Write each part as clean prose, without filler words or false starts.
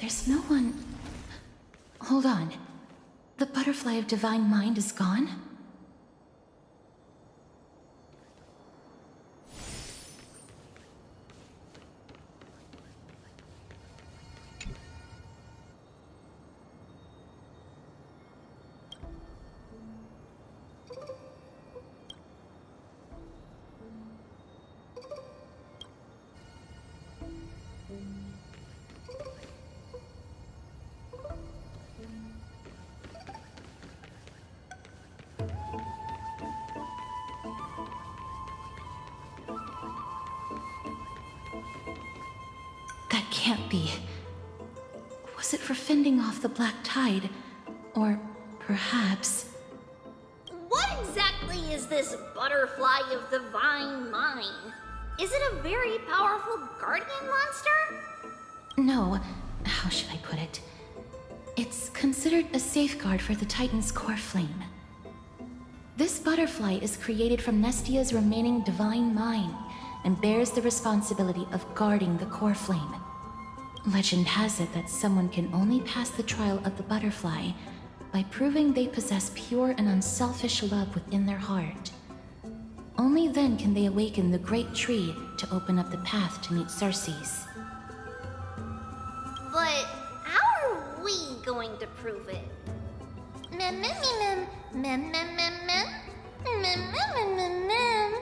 There's no one... Hold on. The butterfly of divine mind is gone? That can't be. Was it for fending off the black tide? Or perhaps... What exactly is this butterfly of divine mind? Is it a very powerful guardian monster? No, how should I put it? It's considered a safeguard for the Titan's core flame. This butterfly is created from Nestia's remaining divine mind and bears the responsibility of guarding the core flame. Legend has it that someone can only pass the trial of the butterfly by proving they possess pure and unselfish love within their heart. Only then can they awaken the great tree to open up the path to meet Circes. But how are we going to prove it? Mem mem mem mem mem mem mem mem mem mem mem.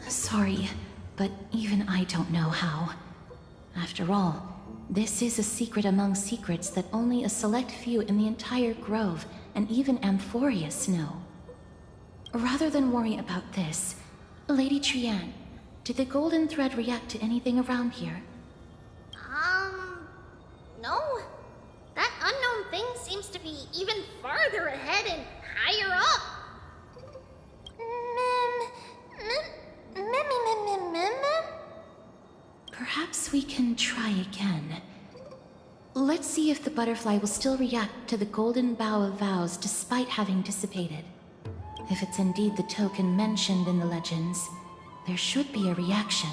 Sorry, but even I don't know how. After all, this is a secret among secrets that only a select few in the entire grove and even Amphorius know. Rather than worry about this, Lady Trianne, did the golden thread react to anything around here? No. That unknown thing seems to be even farther ahead and higher up. Perhaps we can try again. Let's see if the butterfly will still react to the golden bough of vows despite having dissipated. If it's indeed the token mentioned in the legends, there should be a reaction.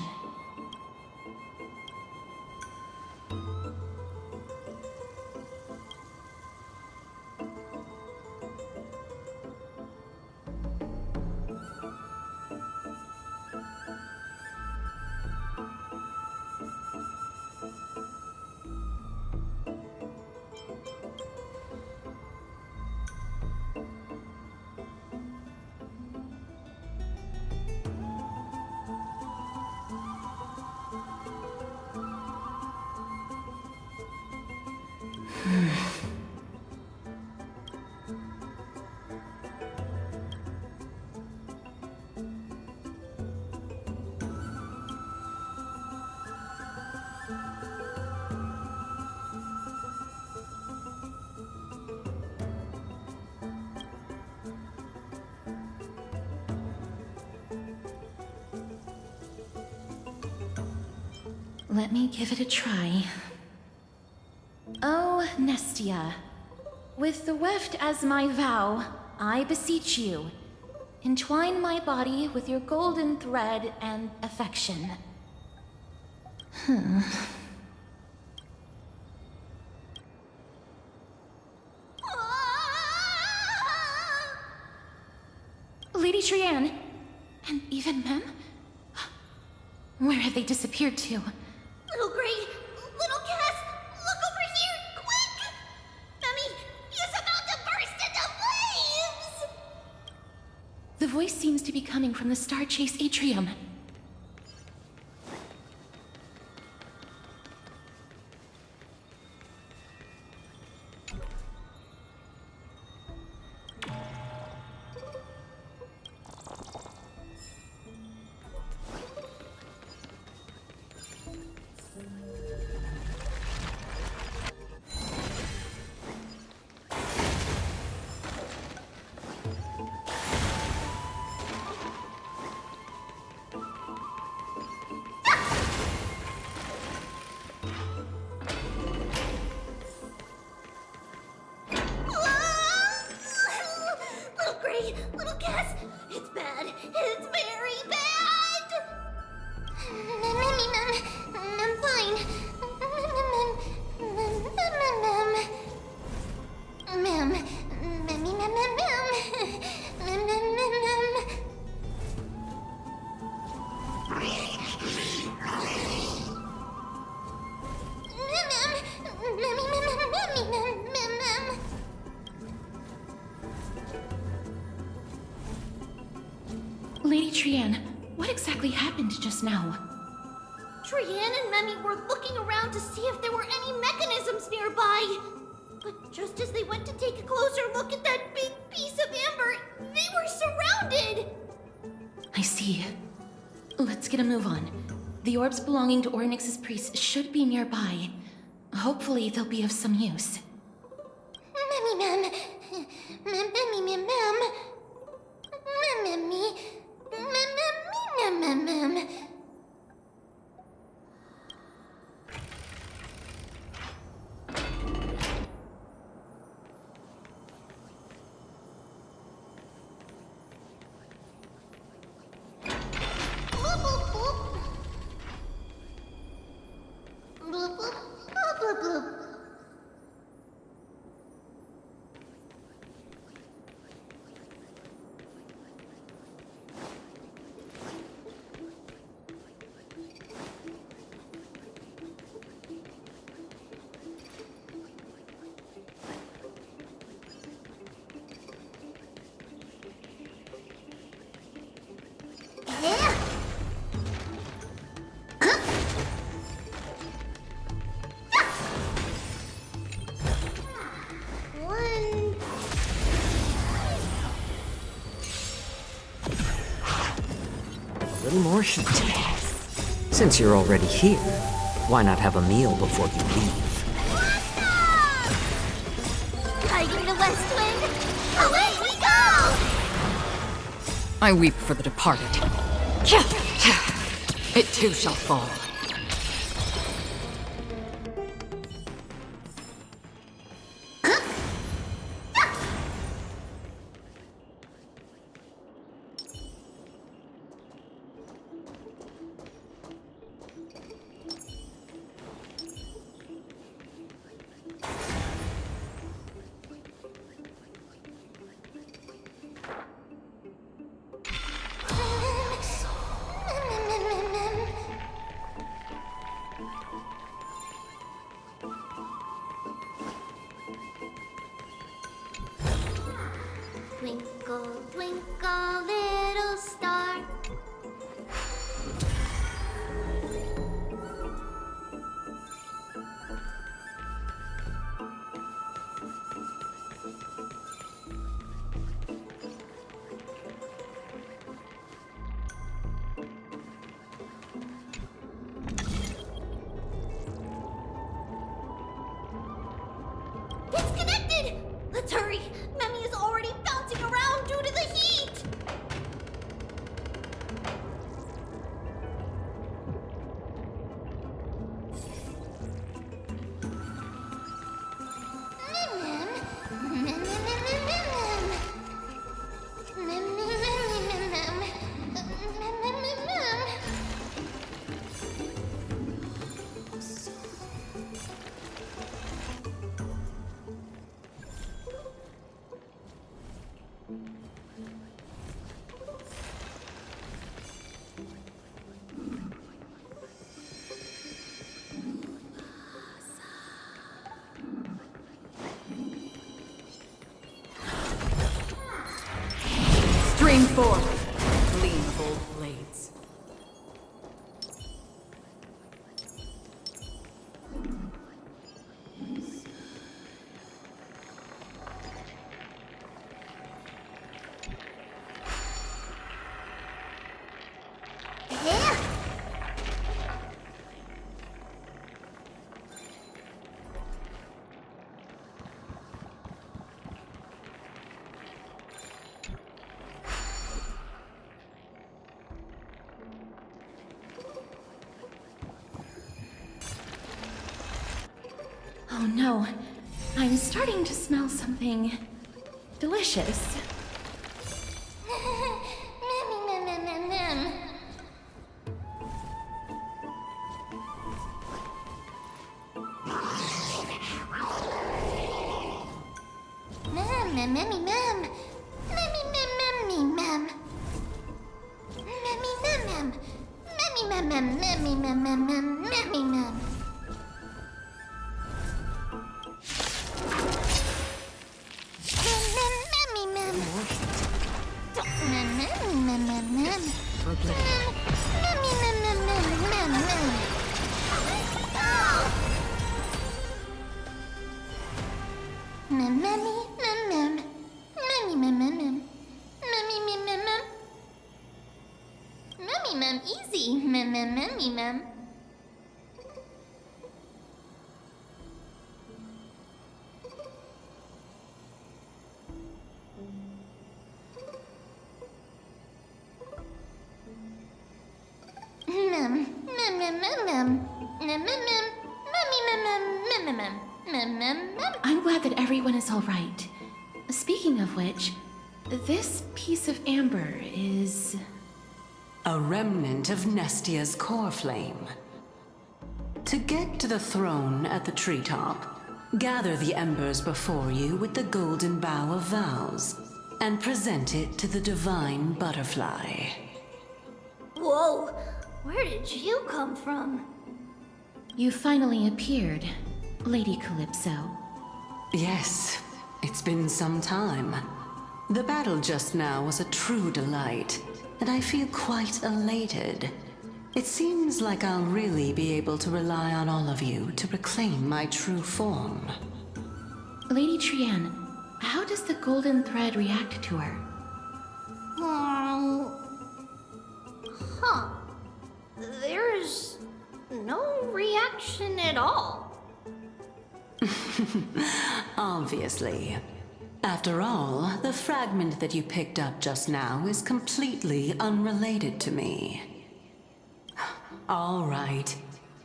Let me give it a try. Oh, Nestia, with the weft as my vow, I beseech you, entwine my body with your golden thread and affection. Lady Trianne, and even Mem? Where have they disappeared to? Little Gray, little Cass, look over here, quick! Mummy, he's about to burst into flames! The voice seems to be coming from the Star Chase atrium. Trianne, what exactly happened just now? Trianne and Memmy were looking around to see if there were any mechanisms nearby. But just as they went to take a closer look at that big piece of amber, they were surrounded! I see. Let's get a move on. The orbs belonging to Ornyx's priests should be nearby. Hopefully they'll be of some use. Memmy mem. Memmy mem mem. Memmy. Mem. A little more should do. Since you're already here, why not have a meal before you leave? Guiding the west wind, away we go! I weep for the departed. It too shall fall. Twinkle, twinkle, little star. It's connected! Let's hurry! Memmy is already bouncing around due to the heat! Stream forth, gleam of old blades. Oh no, I'm starting to smell something delicious. I'm glad that everyone is all right. Speaking of which, this piece of amber is... A remnant of Nestia's core flame. To get to the throne at the treetop, gather the embers before you with the golden bough of vows, and present it to the divine butterfly. Whoa, where did you come from? You finally appeared, Lady Calypso. Yes, it's been some time. The battle just now was a true delight, and I feel quite elated. It seems like I'll really be able to rely on all of you to reclaim my true form. Lady Trian, how does the golden thread react to her? Huh. There's no reaction at all. Obviously. After all, the fragment that you picked up just now is completely unrelated to me. All right.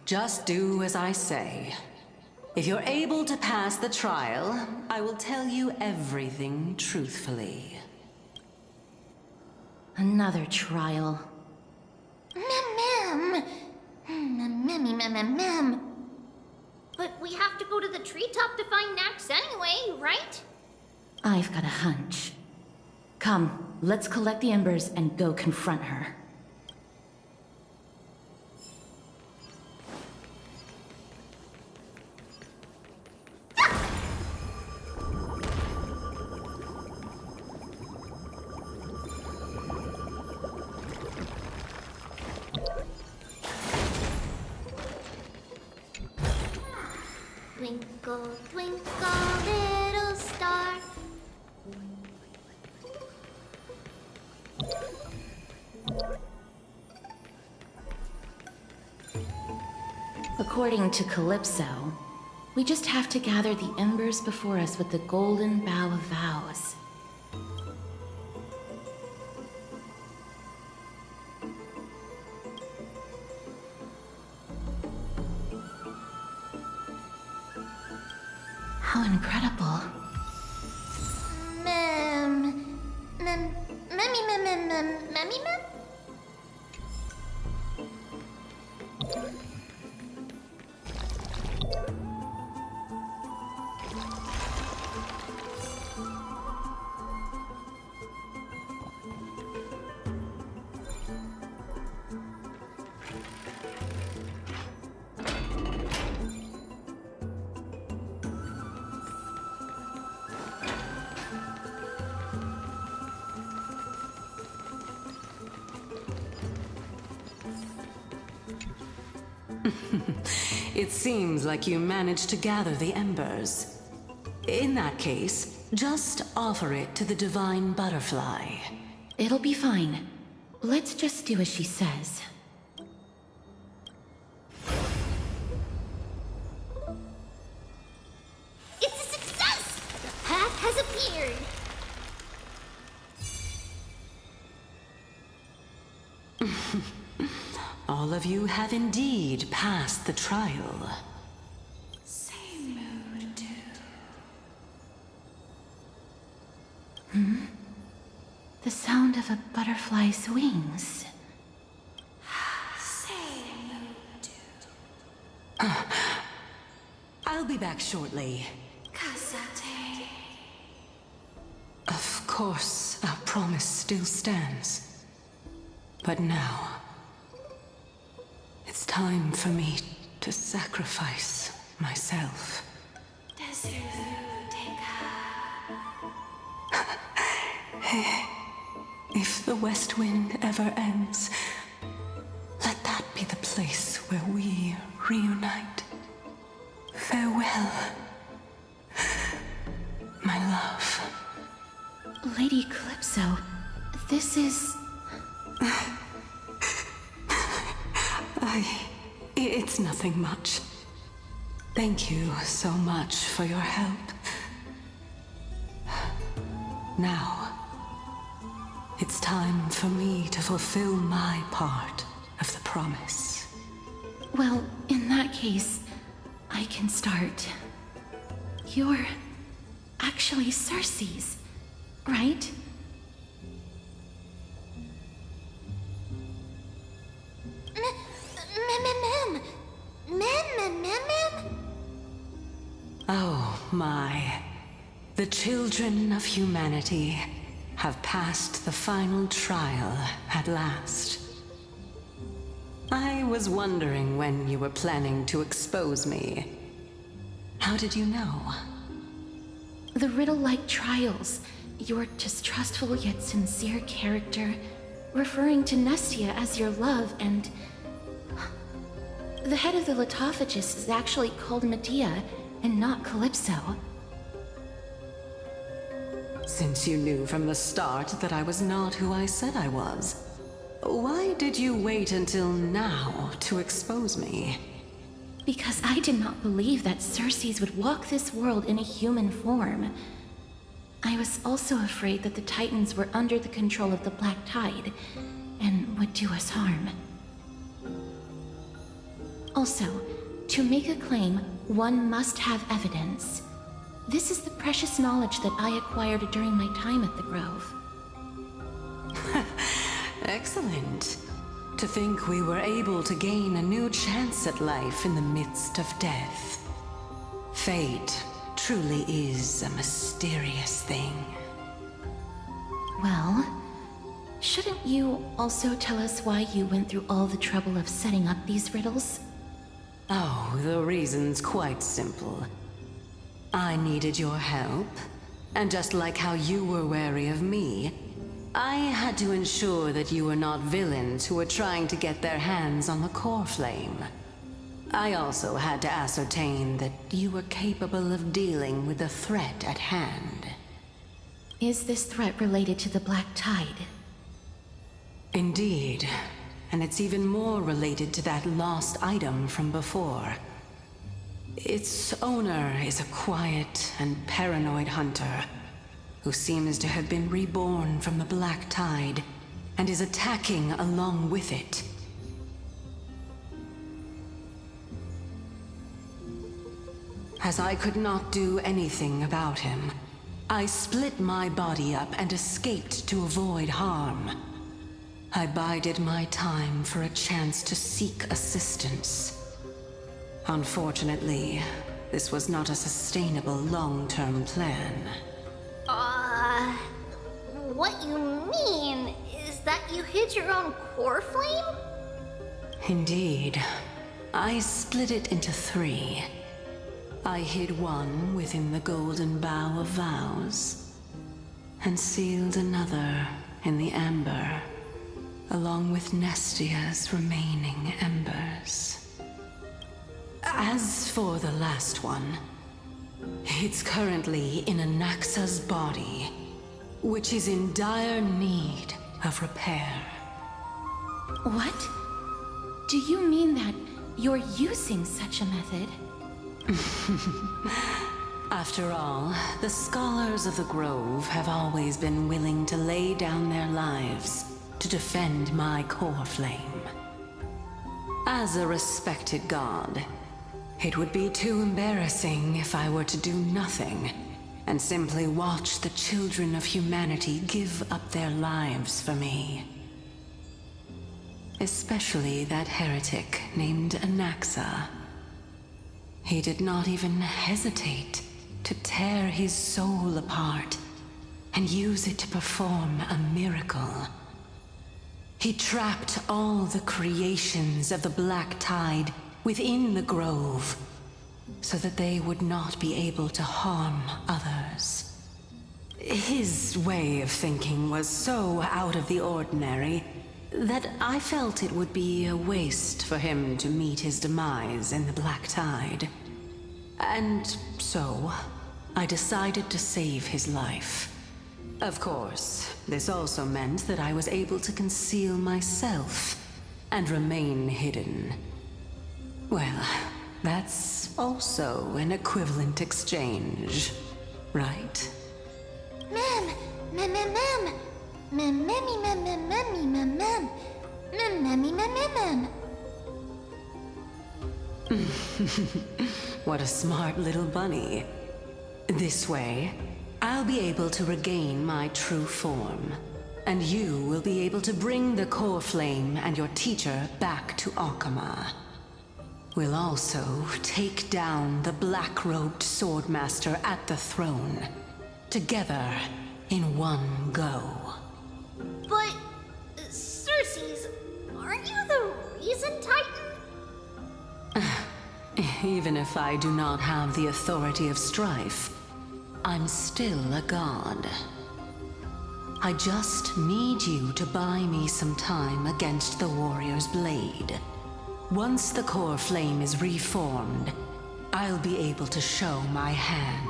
Just do as I say. If you're able to pass the trial, I will tell you everything truthfully. Another trial. But we have to go to the treetop to find Nax anyway, right? I've got a hunch. Come, let's collect the embers and go confront her. Twinkle, twinkle, little star. According to Calypso, we just have to gather the embers before us with the golden bough of vows. How incredible. Mem. It seems like you managed to gather the embers. In that case, just offer it to the divine butterfly. It'll be fine. Let's just do as she says. It's a success! The path has appeared. All of you have indeed passed the trial. Same mood, too. The sound of a butterfly's wings. Same mood, too. I'll be back shortly. Casate. Of course, our promise still stands. But now, it's time for me to sacrifice myself. If the West Wind ever ends, let that be the place where we reunite. Farewell, my love. Lady Calypso, this is... It's nothing much. Thank you so much for your help. Now, it's time for me to fulfill my part of the promise. Well, in that case, I can start. You're actually Cersei's, right? Oh my. The children of humanity have passed the final trial at last. I was wondering when you were planning to expose me. How did you know? The riddle-like trials, your distrustful yet sincere character, referring to Nestia as your love, and... The head of the Litophagus is actually called Medea, and not Calypso. Since you knew from the start that I was not who I said I was, why did you wait until now to expose me? Because I did not believe that Cersei's would walk this world in a human form. I was also afraid that the Titans were under the control of the Black Tide, and would do us harm. Also, to make a claim, one must have evidence. This is the precious knowledge that I acquired during my time at the Grove. Excellent. To think we were able to gain a new chance at life in the midst of death. Fate truly is a mysterious thing. Well, shouldn't you also tell us why you went through all the trouble of setting up these riddles? Oh, the reason's quite simple. I needed your help, and just like how you were wary of me, I had to ensure that you were not villains who were trying to get their hands on the core flame. I also had to ascertain that you were capable of dealing with the threat at hand. Is this threat related to the Black Tide? Indeed, and it's even more related to that lost item from before. Its owner is a quiet and paranoid hunter who seems to have been reborn from the Black Tide and is attacking along with it. As I could not do anything about him, I split my body up and escaped to avoid harm. I bided my time for a chance to seek assistance. Unfortunately, this was not a sustainable long-term plan. What you mean is that you hid your own core flame? Indeed. I split it into 3. I hid one within the Golden Bough of Vows, and sealed another in the amber, along with Nestia's remaining embers. As for the last one, it's currently in Anaxa's body, which is in dire need of repair. What? Do you mean that you're using such a method? After all, the scholars of the Grove have always been willing to lay down their lives to defend my core flame. As a respected god, it would be too embarrassing if I were to do nothing and simply watch the children of humanity give up their lives for me. Especially that heretic named Anaxa. He did not even hesitate to tear his soul apart and use it to perform a miracle. He trapped all the creations of the Black Tide within the Grove, so that they would not be able to harm others. His way of thinking was so out of the ordinary that I felt it would be a waste for him to meet his demise in the Black Tide. And so, I decided to save his life. Of course, this also meant that I was able to conceal myself and remain hidden. Well, that's also an equivalent exchange, right? What a smart little bunny. This way, I'll be able to regain my true form. And you will be able to bring the core flame and your teacher back to Akama. We'll also take down the black-robed swordmaster at the throne. Together, in one go. But, Circes, aren't you the reason Titan? Even if I do not have the authority of strife, I'm still a god. I just need you to buy me some time against the warrior's blade. Once the core flame is reformed, I'll be able to show my hand.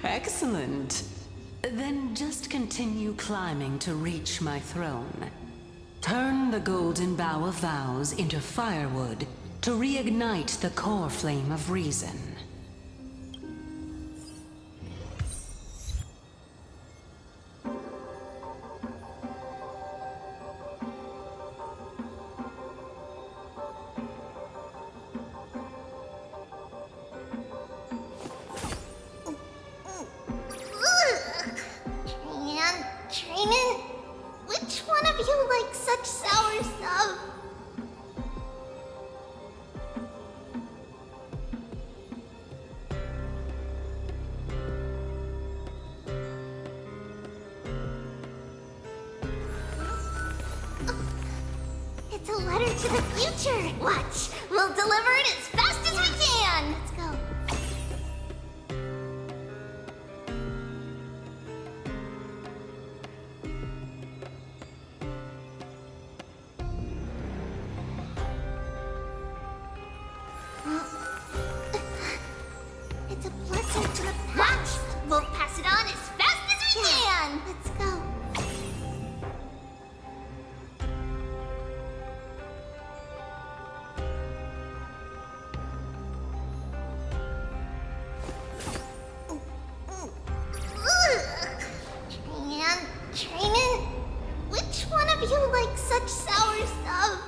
Excellent. Then just continue climbing to reach my throne. Turn the golden bough of vows into firewood to reignite the core flame of reason. Training? Which one of you likes such sour stuff? It's a letter to the future. Watch, we'll deliver it as fast as we can. Let's go. It's a blessing to the past. We'll pass it on as fast as we can. Let's go. Training? Which one of you likes such sour stuff?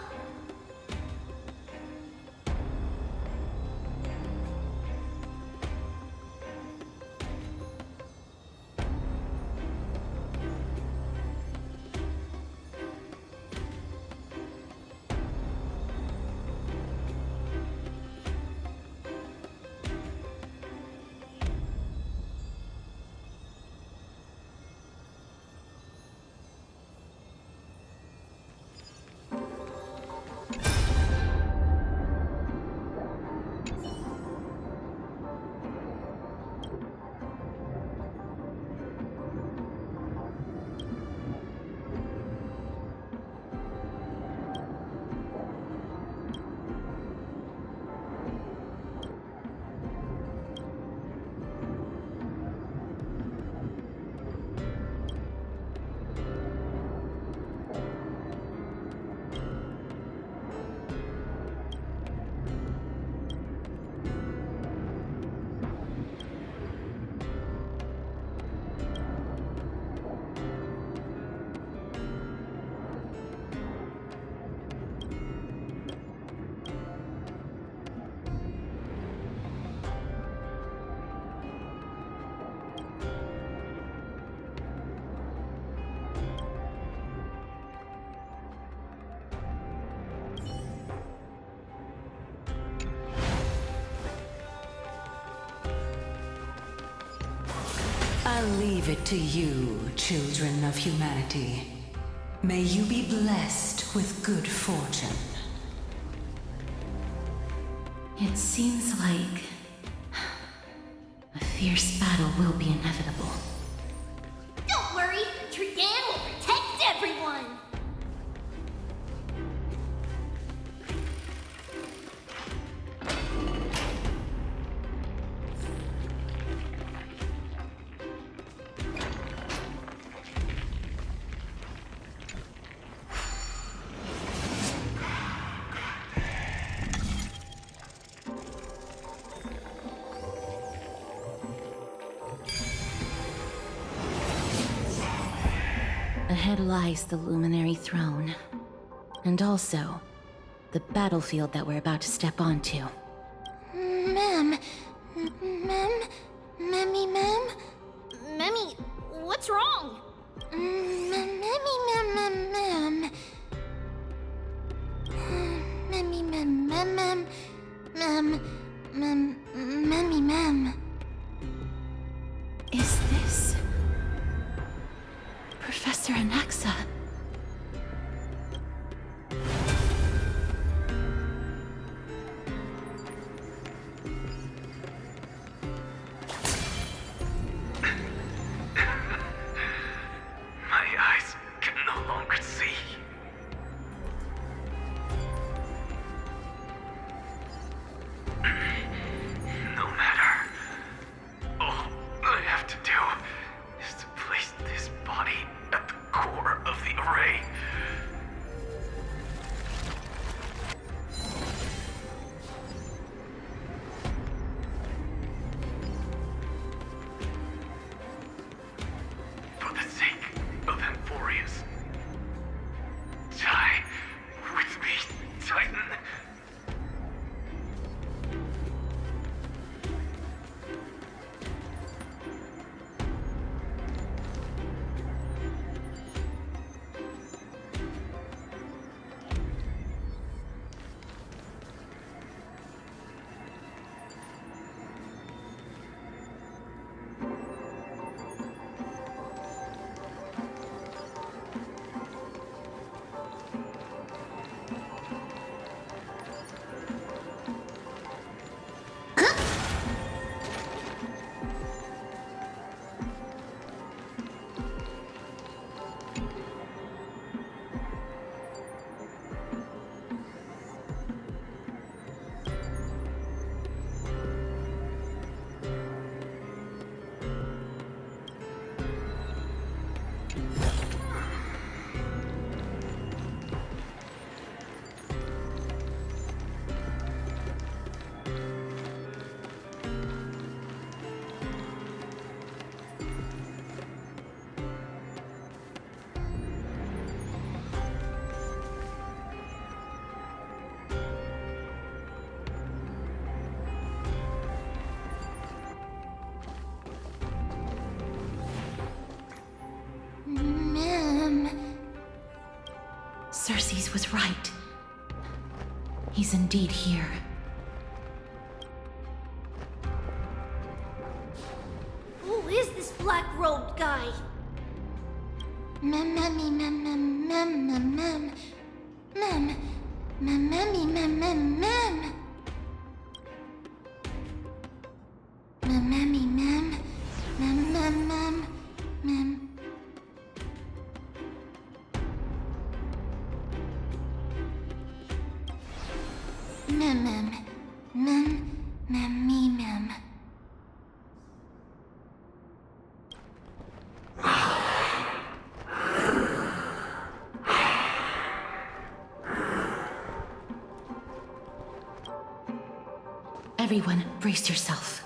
I'll leave it to you, children of humanity. May you be blessed with good fortune. It seems like a fierce battle will be inevitable. Don't worry, Trian will protect everyone. ahead lies the Luminary Throne. And also, the battlefield that we're about to step onto. Ma'am. Ma'am? Memmy, what's wrong? Memmy. Is this... Professor Anaxa? My eyes can no longer see. No matter. All I have to do is to place this body at the core of the array. For the sake of Emphorius. Die with me, Titan. Cersei's was right. He's indeed here. Who is this black-robed guy? Everyone, brace yourself.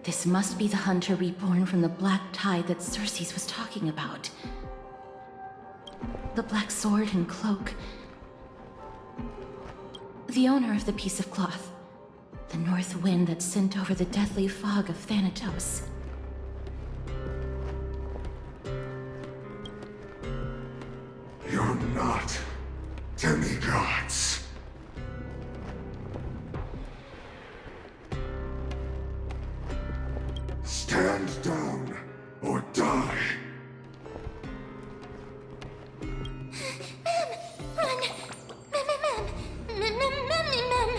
This must be the hunter reborn from the black tide that Cersei's was talking about. The black sword and cloak. The owner of the piece of cloth. The north wind that sent over the deathly fog of Thanatos. You're not demigods. Stand down or die. Run! Ma'am!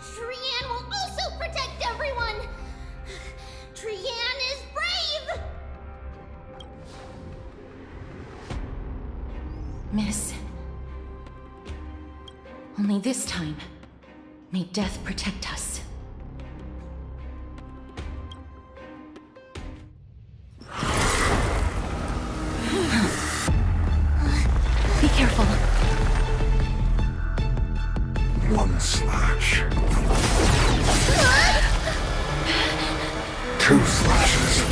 Trian will also protect everyone! Trian is brave! Miss. Only this time, may death protect us. Careful. One slash. Two slashes.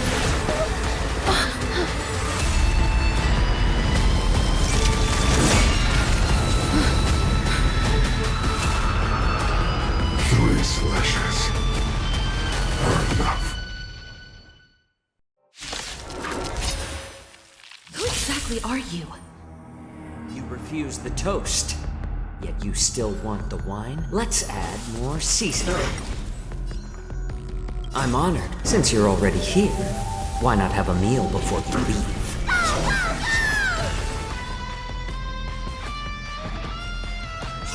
Three slashes are enough. Who exactly are you? You refuse the toast, yet you still want the wine? Let's add more seasoning. I'm honored. Since you're already here, why not have a meal before you leave?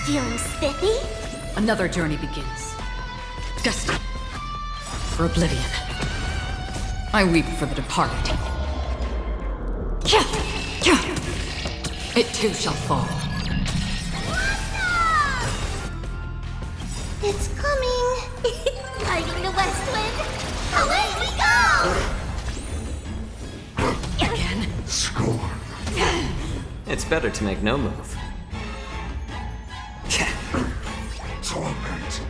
Feeling spiffy? Another journey begins. Destined for oblivion. I weep for the departed. It too shall fall. It's coming! Riding the west wind! Away we go! Again? Scorn. It's better to make no move. Torment.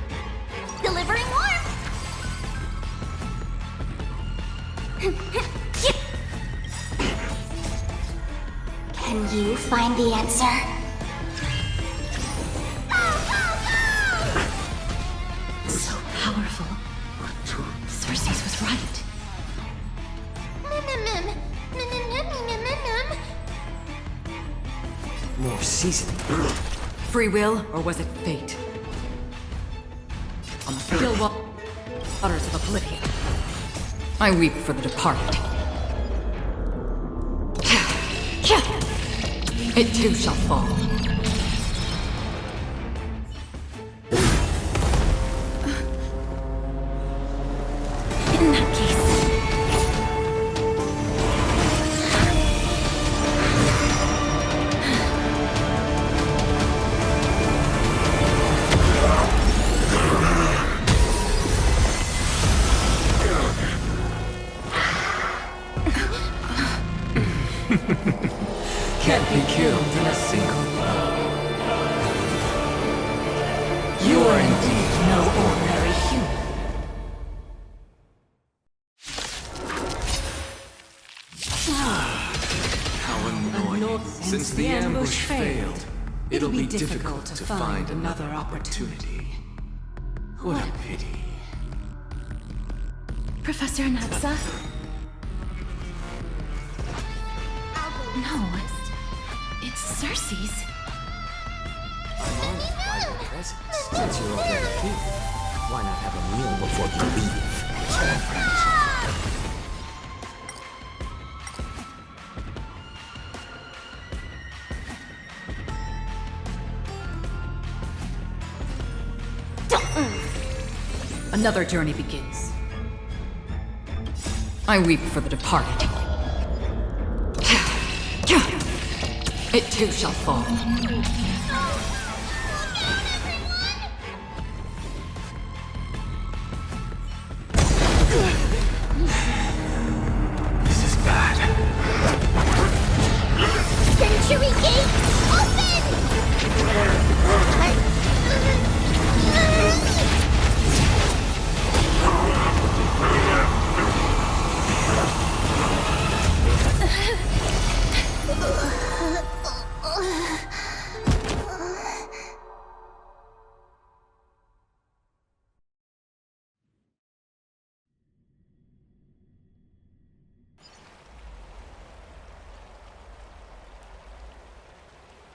Delivering warmth! Can you find the answer? So powerful. Cersei's was right. More seasoning. Free will, or was it fate? On the still waters of oblivion, I weep for the departed. It too shall fall. In that case, Can't be killed in a single blow. You are indeed no ordinary human. How annoying. Since the ambush failed, it'll be difficult to find another opportunity. What a pity. Professor Anapsa? No, it's Cersei's. I'm honored by your presence. Since you're already here, why not have a meal before you leave? Another journey begins. I weep for the departed. It too shall fall. This is bad. Century Gate,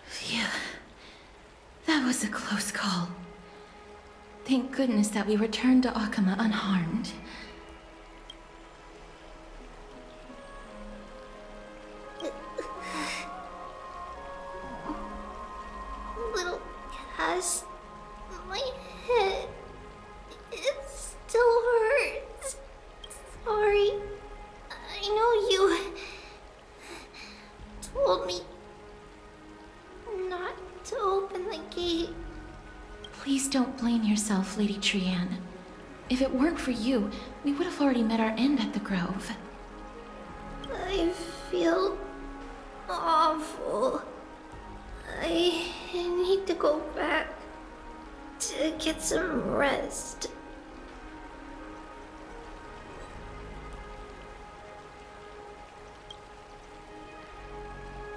Phew. That was a close call. Thank goodness that we returned to Akama unharmed. Little Cass, my head, it still hurts. Sorry. I know you told me not to open the gate. Please don't blame yourself, Lady Trianne. If it weren't for you, we would have already met our end at the Grove. I feel awful. I need to go back to get some rest.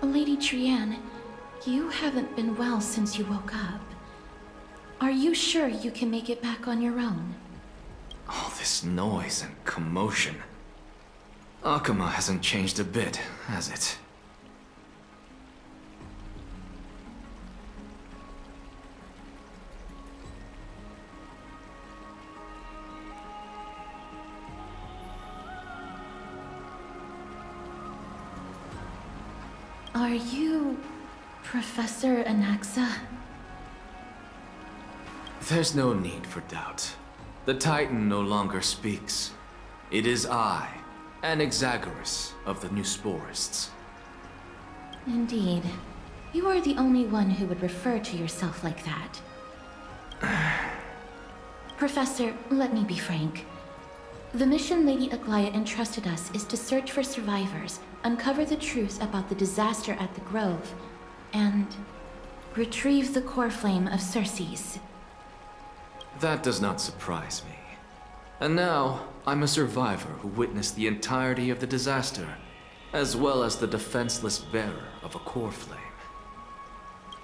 Lady Trianne, you haven't been well since you woke up. Are you sure you can make it back on your own? All this noise and commotion. Akuma hasn't changed a bit, has it? Are you Professor Anaxa? There's no need for doubt. The Titan no longer speaks. It is I, Anaxagoras of the Newsporists. Indeed. You are the only one who would refer to yourself like that. Professor, let me be frank. The mission Lady Aglaya entrusted us is to search for survivors, uncover the truth about the disaster at the Grove, and retrieve the core flame of Circes. That does not surprise me. And now, I'm a survivor who witnessed the entirety of the disaster, as well as the defenseless bearer of a core flame.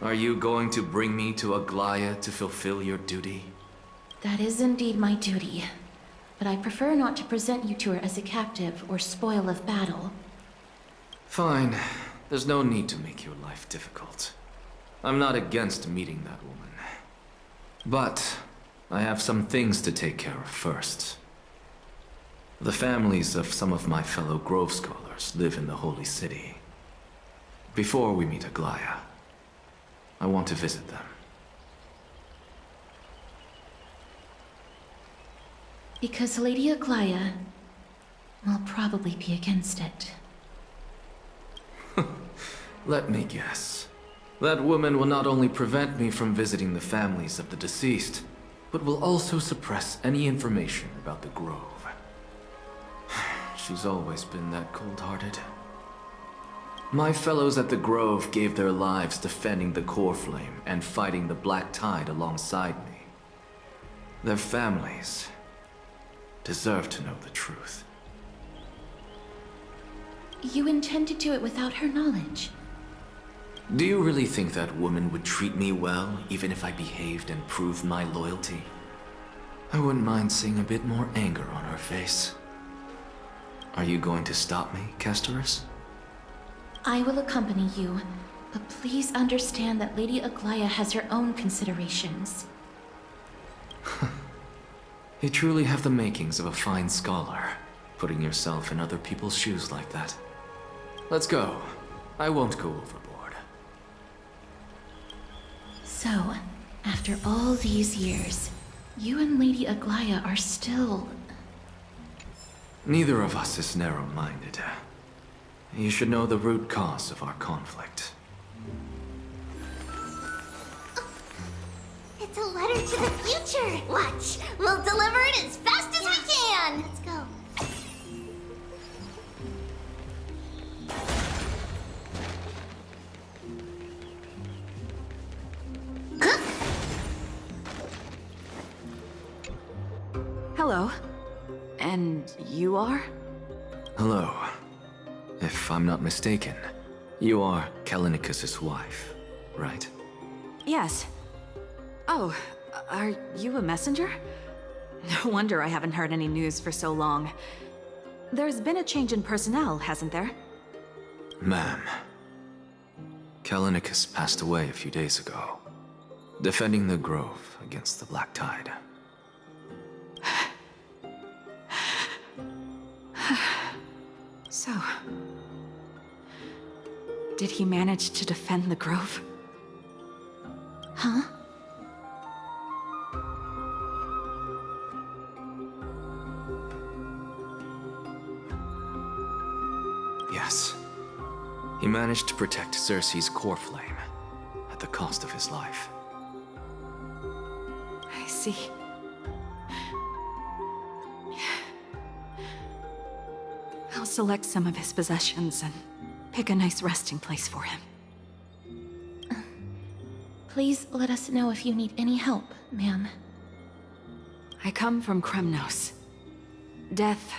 Are you going to bring me to Aglaya to fulfill your duty? That is indeed my duty, but I prefer not to present you to her as a captive or spoil of battle. Fine. There's no need to make your life difficult. I'm not against meeting that woman. But I have some things to take care of first. The families of some of my fellow Grove Scholars live in the Holy City. Before we meet Aglaya, I want to visit them. Because Lady Aglaya will probably be against it. Let me guess. That woman will not only prevent me from visiting the families of the deceased, but will also suppress any information about the Grove. She's always been that cold-hearted. My fellows at the Grove gave their lives defending the core flame and fighting the Black Tide alongside me. Their families deserve to know the truth. You intend to do it without her knowledge? Do you really think that woman would treat me well, even if I behaved and proved my loyalty? I wouldn't mind seeing a bit more anger on her face. Are you going to stop me, Casterus? I will accompany you, but please understand that Lady Aglaya has her own considerations. You truly have the makings of a fine scholar, putting yourself in other people's shoes like that. Let's go. I won't go overboard. So, after all these years, you and Lady Aglaya are still... Neither of us is narrow-minded. You should know the root cause of our conflict. It's a letter to the future. Watch, we'll deliver it as fast as we can. Let's go. Hello. And you are? Hello. If I'm not mistaken, you are Kallinicus's wife, right? Yes. Oh, are you a messenger? No wonder I haven't heard any news for so long. There's been a change in personnel, hasn't there? Ma'am, Kallinicus passed away a few days ago, defending the Grove against the Black Tide. So, did he manage to defend the Grove? Huh? Yes. He managed to protect Circe's core flame, at the cost of his life. I see. I'll select some of his possessions and pick a nice resting place for him. Please let us know if you need any help, ma'am. I come from Kremnos. Death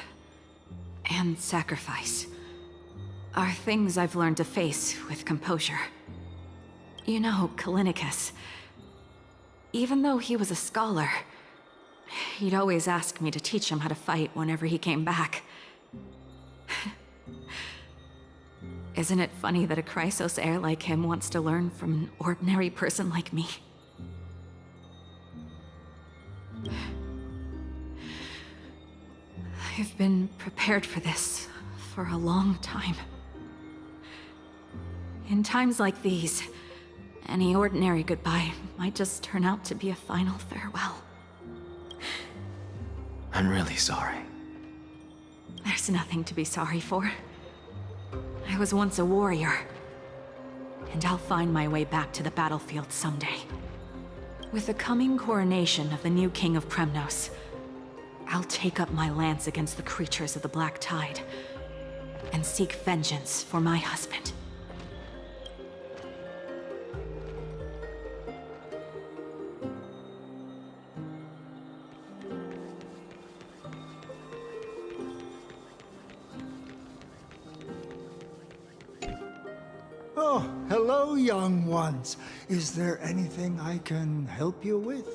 and sacrifice are things I've learned to face with composure. You know, Kalinicus, even though he was a scholar, he'd always ask me to teach him how to fight whenever he came back. Isn't it funny that a Chrysos heir like him wants to learn from an ordinary person like me? I've been prepared for this for a long time. In times like these, any ordinary goodbye might just turn out to be a final farewell. I'm really sorry. There's nothing to be sorry for. I was once a warrior, and I'll find my way back to the battlefield someday. With the coming coronation of the new king of Kremnos, I'll take up my lance against the creatures of the Black Tide, and seek vengeance for my husband. Oh, hello, young ones. Is there anything I can help you with?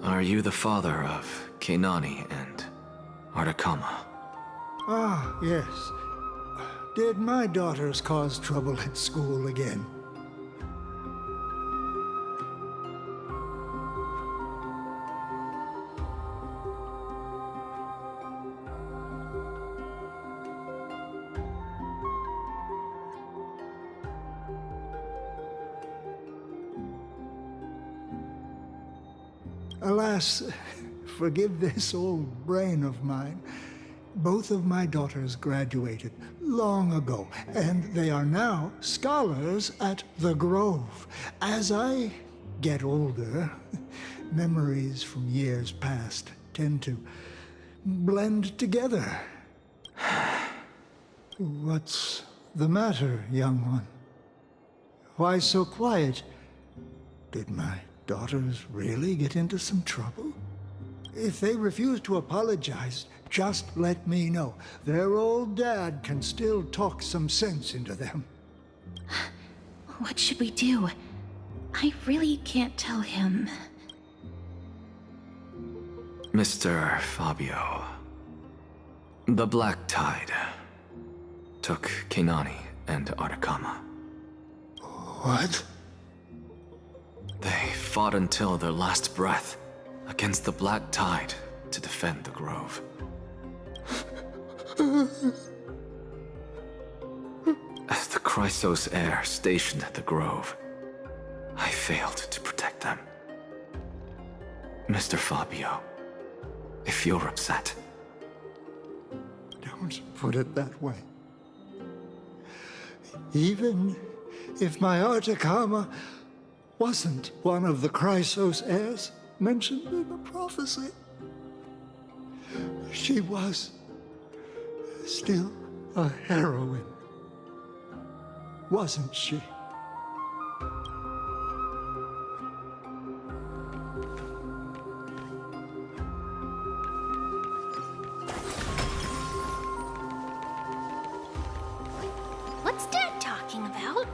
Are you the father of Keinani and Artakama? Ah, yes. Did my daughters cause trouble at school again? Alas, forgive this old brain of mine. Both of my daughters graduated long ago, and they are now scholars at the Grove. As I get older, memories from years past tend to blend together. What's the matter, young one? Why so quiet? Did my daughters really get into some trouble? If they refuse to apologize, just let me know. Their old dad can still talk some sense into them. What should we do? I really can't tell him. Mr. Fabio, the Black Tide took Keinani and Artakama. What? They fought until their last breath against the Black Tide to defend the Grove. As the Chrysos heir stationed at the Grove, I failed to protect them. Mr. Fabio, if you're upset... Don't put it that way. Even if my Artakama wasn't one of the Chrysos heirs mentioned in the prophecy, she was still a heroine, wasn't she? What's Dad talking about?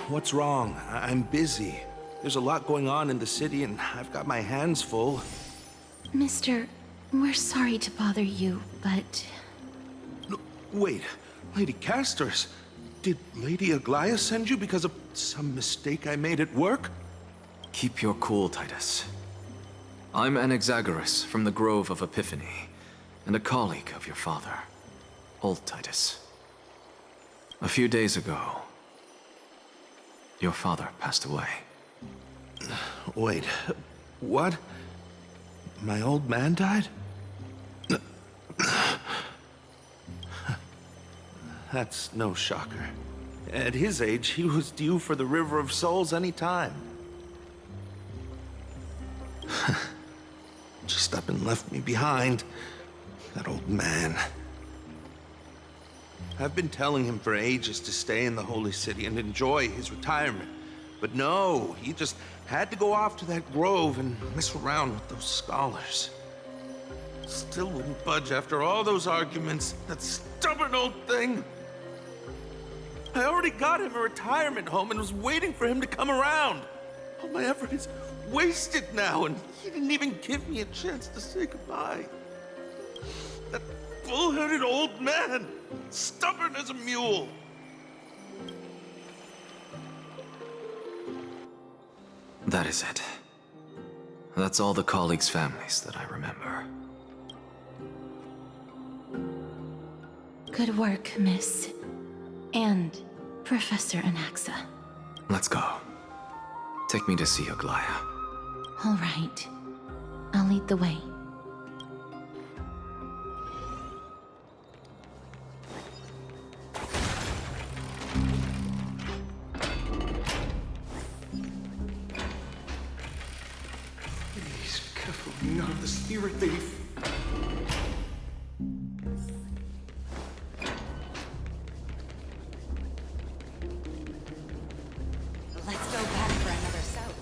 What's wrong? I'm busy. There's a lot going on in the city, and I've got my hands full. Mister, we're sorry to bother you, but... No, wait, Lady Castors, did Lady Aglaia send you because of some mistake I made at work? Keep your cool, Titus. I'm Anaxagoras from the Grove of Epiphany, and a colleague of your father, Old Titus. A few days ago, your father passed away. Wait, what? My old man died? That's no shocker. At his age, he was due for the River of Souls any time. Just up and left me behind. That old man. I've been telling him for ages to stay in the Holy City and enjoy his retirement. But no, he just had to go off to that grove and mess around with those scholars. Still wouldn't budge after all those arguments. That stubborn old thing. I already got him a retirement home and was waiting for him to come around. All my effort is wasted now, and he didn't even give me a chance to say goodbye. That bull-headed old man, stubborn as a mule. That is it. That's all the colleagues' families that I remember. Good work, Miss. And Professor Anaxa. Let's go. Take me to see Aglaya. All right. I'll lead the way. Please, careful, not the spirit thief. Let's go back for another soap.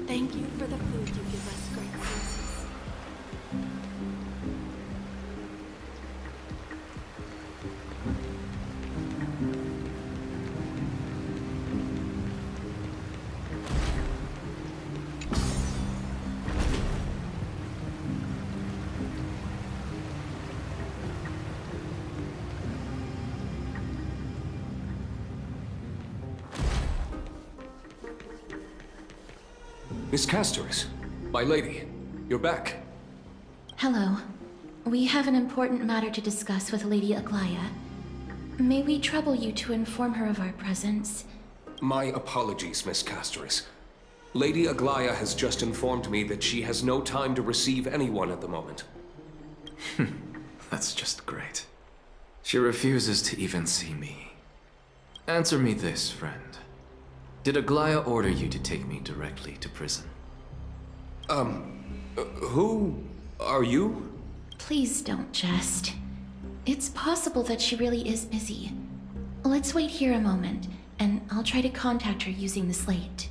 Thank you for the food you give us, Great Princess. Miss Castoris, my lady, you're back. Hello. We have an important matter to discuss with Lady Aglaya. May we trouble you to inform her of our presence? My apologies, Miss Castoris. Lady Aglaya has just informed me that she has no time to receive anyone at the moment. That's just great. She refuses to even see me. Answer me this, friend. Did Aglaya order you to take me directly to prison? Who are you? Please don't jest. It's possible that she really is busy. Let's wait here a moment, and I'll try to contact her using the slate.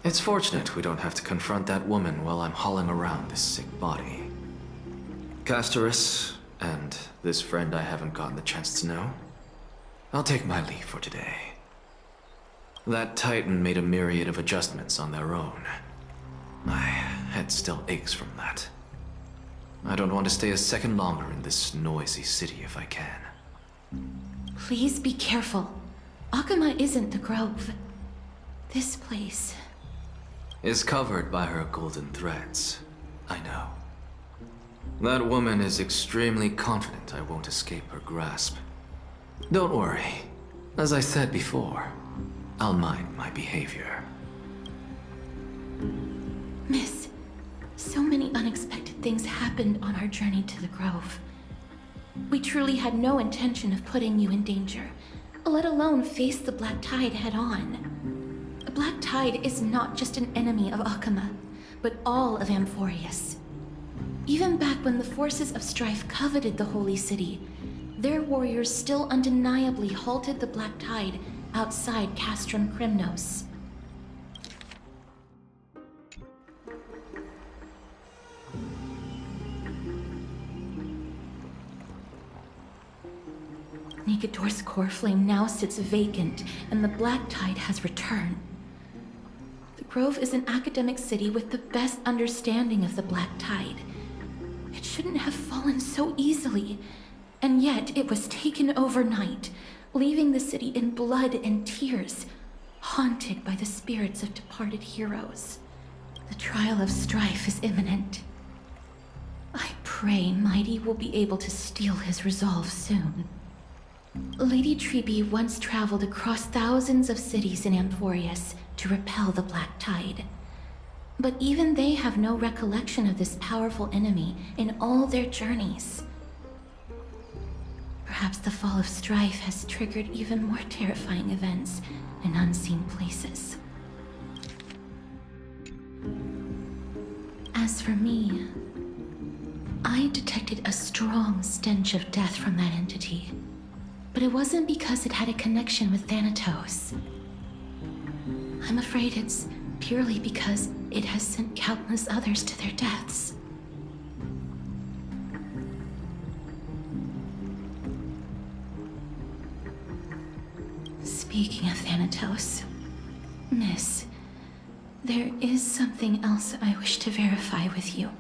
It's fortunate we don't have to confront that woman while I'm hauling around this sick body. Castoris, and this friend I haven't gotten the chance to know, I'll take my leave for today. That Titan made a myriad of adjustments on their own. My head still aches from that. I don't want to stay a second longer in this noisy city if I can. Please be careful. Akuma isn't the grove. This place... is covered by her golden threads. I know. That woman is extremely confident I won't escape her grasp. Don't worry. As I said before, I'll mind my behavior. Miss, so many unexpected things happened on our journey to the grove. We truly had no intention of putting you in danger, let alone face the Black Tide head-on. The Black Tide is not just an enemy of Akuma, but all of Amphorius. Even back when the forces of strife coveted the Holy City, their warriors still undeniably halted the Black Tide outside Castrum Krymnos. Negador's core flame now sits vacant, and the Black Tide has returned. The Grove is an academic city with the best understanding of the Black Tide. It shouldn't have fallen so easily, and yet it was taken overnight, leaving the city in blood and tears, haunted by the spirits of departed heroes. The trial of strife is imminent. I pray Mighty will be able to steel his resolve soon. Lady Treby once traveled across thousands of cities in Amphorius to repel the Black Tide. But even they have no recollection of this powerful enemy in all their journeys. Perhaps the fall of strife has triggered even more terrifying events in unseen places. As for me, I detected a strong stench of death from that entity. But it wasn't because it had a connection with Thanatos. I'm afraid it's purely because it has sent countless others to their deaths. Speaking of Thanatos, Miss, there is something else I wish to verify with you.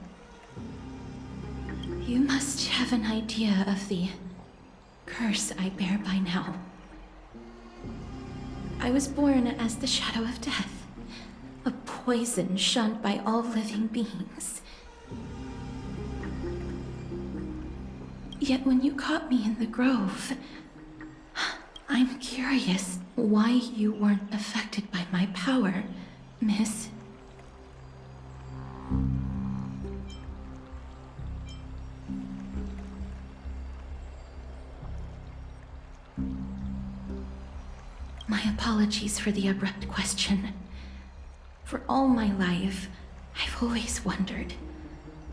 You must have an idea of the curse I bear by now. I was born as the shadow of death, a poison shunned by all living beings. Yet when you caught me in the grove, I'm curious why you weren't affected by my power, Miss. My apologies for the abrupt question. For all my life, I've always wondered,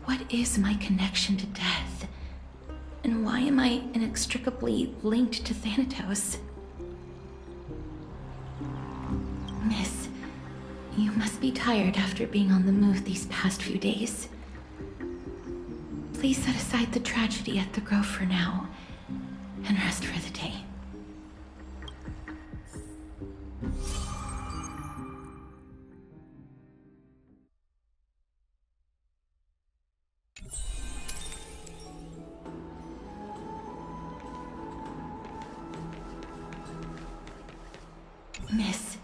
what is my connection to death? And why am I inextricably linked to Thanatos? Miss, you must be tired after being on the move these past few days. Please set aside the tragedy at the Grove for now, and rest for the day. Miss,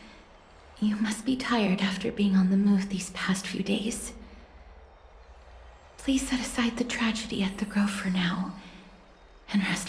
you must be tired after being on the move these past few days. Please set aside the tragedy at the Grove for now, and rest